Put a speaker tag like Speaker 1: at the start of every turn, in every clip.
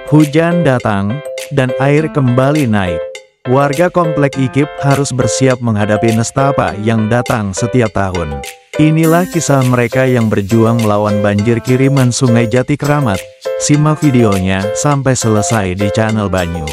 Speaker 1: Hujan datang, dan air kembali naik. Warga Komplek IKIP harus bersiap menghadapi nestapa yang datang setiap tahun. Inilah kisah mereka yang berjuang melawan banjir kiriman Sungai Jati Keramat. Simak videonya sampai selesai di channel Banyu.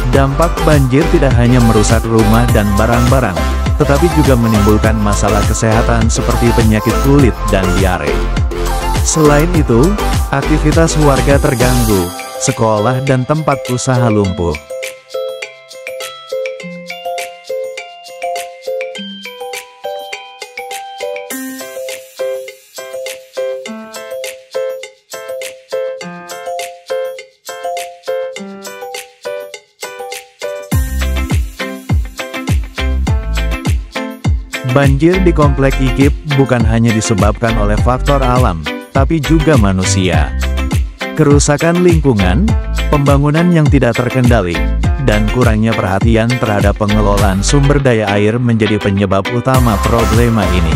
Speaker 1: Dampak banjir tidak hanya merusak rumah dan barang-barang, tetapi juga menimbulkan masalah kesehatan seperti penyakit kulit dan diare. Selain itu, aktivitas warga terganggu, sekolah dan tempat usaha lumpuh. Banjir di Komplek IKIP bukan hanya disebabkan oleh faktor alam, tapi juga manusia. Kerusakan lingkungan, pembangunan yang tidak terkendali, dan kurangnya perhatian terhadap pengelolaan sumber daya air menjadi penyebab utama problema ini.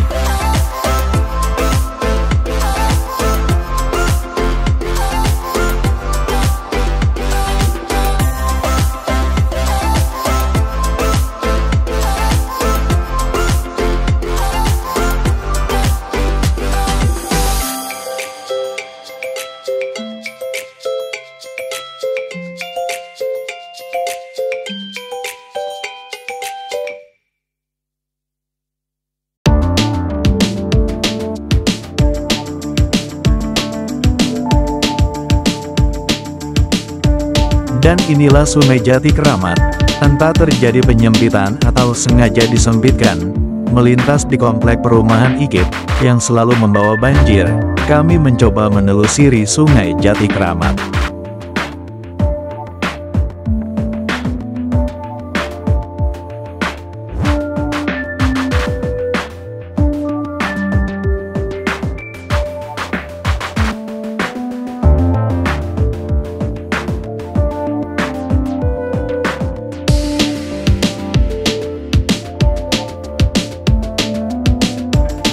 Speaker 1: Dan inilah Sungai Jati Keramat, entah terjadi penyempitan atau sengaja disempitkan, melintas di komplek perumahan IKIP, yang selalu membawa banjir. Kami mencoba menelusuri Sungai Jati Keramat.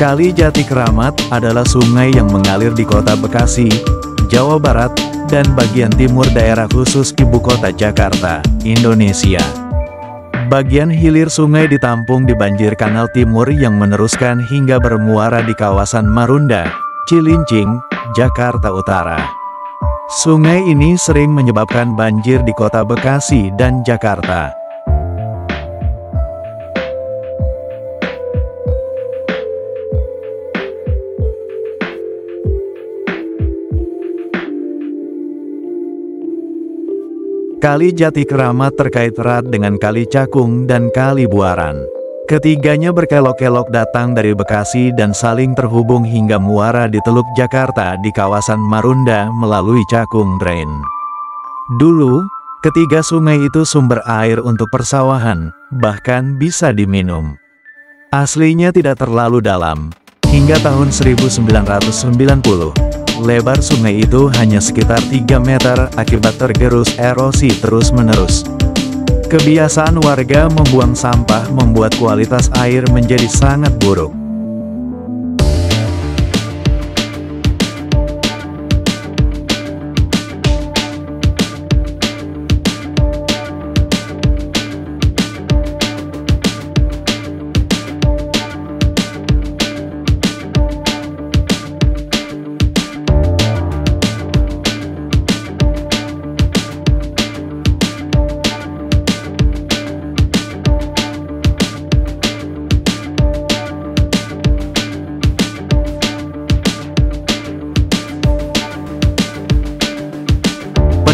Speaker 1: Kali Jati Keramat adalah sungai yang mengalir di kota Bekasi, Jawa Barat, dan bagian timur daerah khusus Ibu Kota Jakarta, Indonesia. Bagian hilir sungai ditampung di banjir Kanal Timur yang meneruskan hingga bermuara di kawasan Marunda, Cilincing, Jakarta Utara. Sungai ini sering menyebabkan banjir di kota Bekasi dan Jakarta. Kali Jati Keramat terkait erat dengan Kali Cakung dan Kali Buaran. Ketiganya berkelok-kelok datang dari Bekasi dan saling terhubung hingga muara di Teluk Jakarta di kawasan Marunda melalui Cakung Drain. Dulu, ketiga sungai itu sumber air untuk persawahan, bahkan bisa diminum. Aslinya tidak terlalu dalam. Hingga tahun 1990. Lebar sungai itu hanya sekitar 3 meter akibat tergerus erosi terus-menerus. Kebiasaan warga membuang sampah membuat kualitas air menjadi sangat buruk.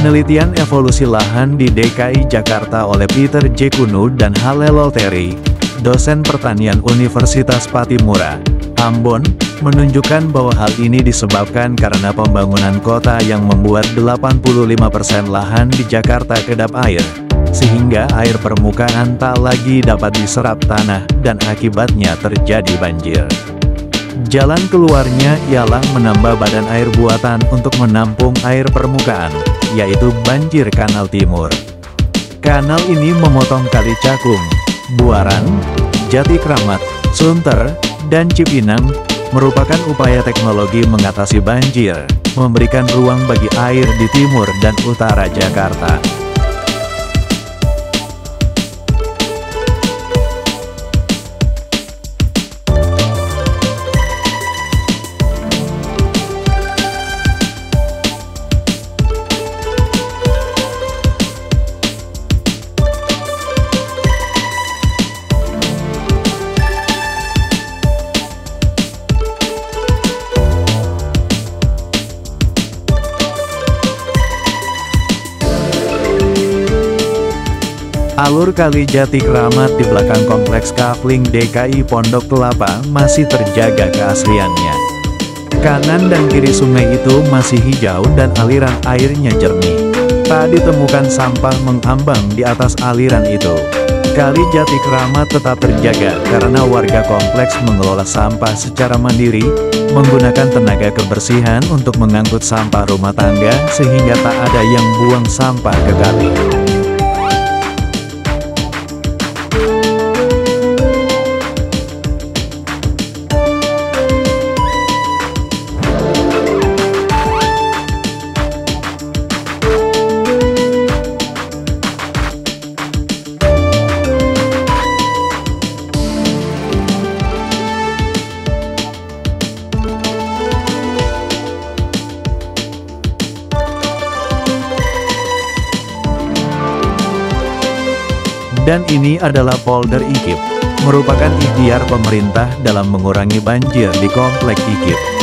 Speaker 2: Penelitian evolusi lahan di DKI Jakarta oleh Peter J. Kunu dan Halelol Terry, dosen pertanian Universitas Patimura, Ambon, menunjukkan bahwa hal ini disebabkan karena pembangunan kota yang membuat 85% lahan di Jakarta kedap air,
Speaker 1: sehingga air permukaan tak lagi dapat diserap tanah dan akibatnya terjadi banjir. Jalan keluarnya ialah menambah badan air buatan untuk menampung air permukaan, yaitu banjir Kanal Timur. Kanal ini memotong Kali Cakung, Buaran, Jati Kramat, Sunter, dan Cipinang, merupakan upaya teknologi mengatasi banjir, memberikan ruang bagi air di timur dan utara Jakarta. Alur Kali Jati Kramat di belakang Kompleks Kafling DKI Pondok Kelapa masih terjaga keasliannya. Kanan dan kiri sungai itu masih hijau dan aliran airnya jernih. Tak ditemukan sampah mengambang di atas aliran itu. Kali Jati Kramat tetap terjaga karena warga kompleks mengelola sampah secara mandiri, menggunakan tenaga kebersihan untuk mengangkut sampah rumah tangga sehingga tak ada yang buang sampah ke kali. Dan ini adalah polder IKIP, merupakan ikhtiar pemerintah dalam mengurangi banjir di Komplek IKIP.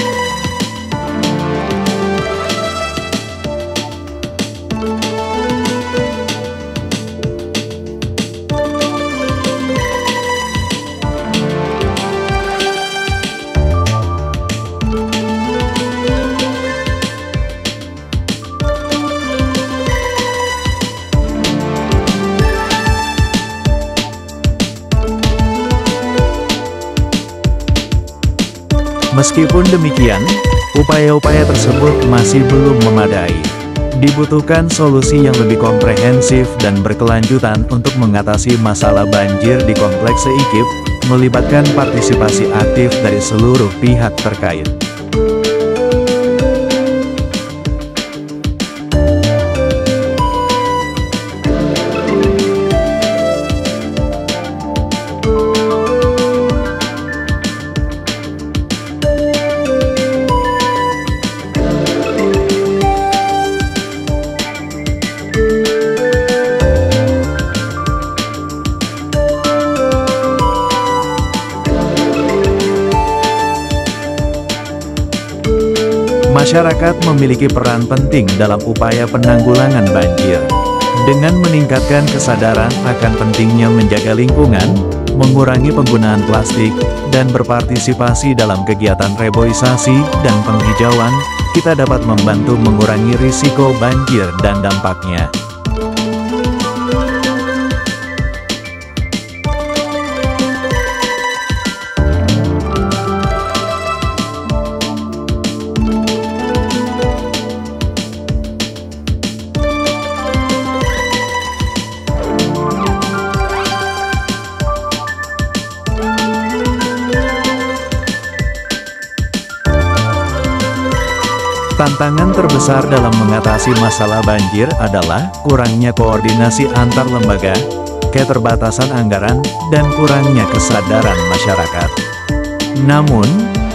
Speaker 1: Meskipun demikian, upaya-upaya tersebut masih belum memadai. Dibutuhkan solusi yang lebih komprehensif dan berkelanjutan untuk mengatasi masalah banjir di Kompleks IKIP, melibatkan partisipasi aktif dari seluruh pihak terkait. Masyarakat memiliki peran penting dalam upaya penanggulangan banjir. Dengan meningkatkan kesadaran akan pentingnya menjaga lingkungan, mengurangi penggunaan plastik, dan berpartisipasi dalam kegiatan reboisasi dan penghijauan, kita dapat membantu mengurangi risiko banjir dan dampaknya. Tantangan terbesar dalam mengatasi masalah banjir adalah kurangnya koordinasi antar lembaga, keterbatasan anggaran, dan kurangnya kesadaran masyarakat. Namun,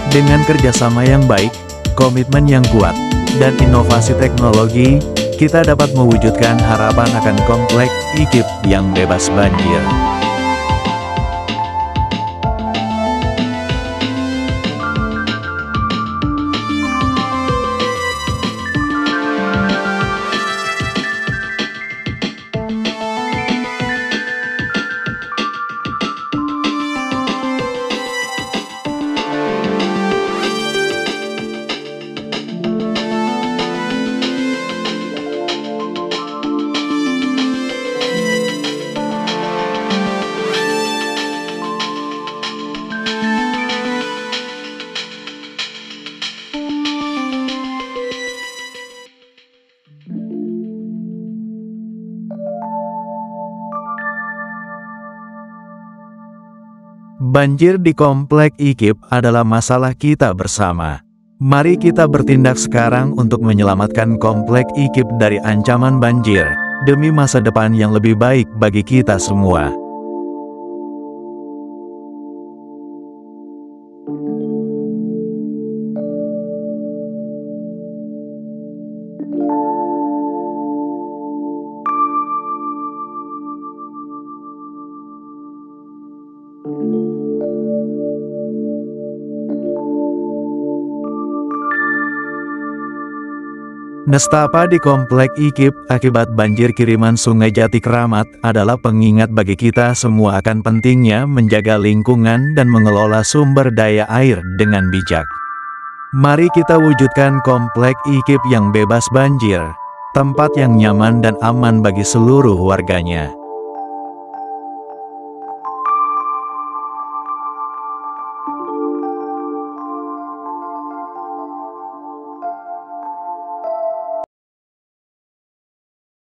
Speaker 1: dengan kerjasama yang baik, komitmen yang kuat, dan inovasi teknologi, kita dapat mewujudkan harapan akan Komplek IKIP yang bebas banjir. Banjir di Komplek IKIP adalah masalah kita bersama. Mari kita bertindak sekarang untuk menyelamatkan Komplek IKIP dari ancaman banjir, demi masa depan yang lebih baik bagi kita semua. Nestapa di Komplek IKIP akibat banjir kiriman Sungai Jati Keramat adalah pengingat bagi kita semua akan pentingnya menjaga lingkungan dan mengelola sumber daya air dengan bijak. Mari kita wujudkan Komplek IKIP yang bebas banjir, tempat yang nyaman dan aman bagi seluruh warganya.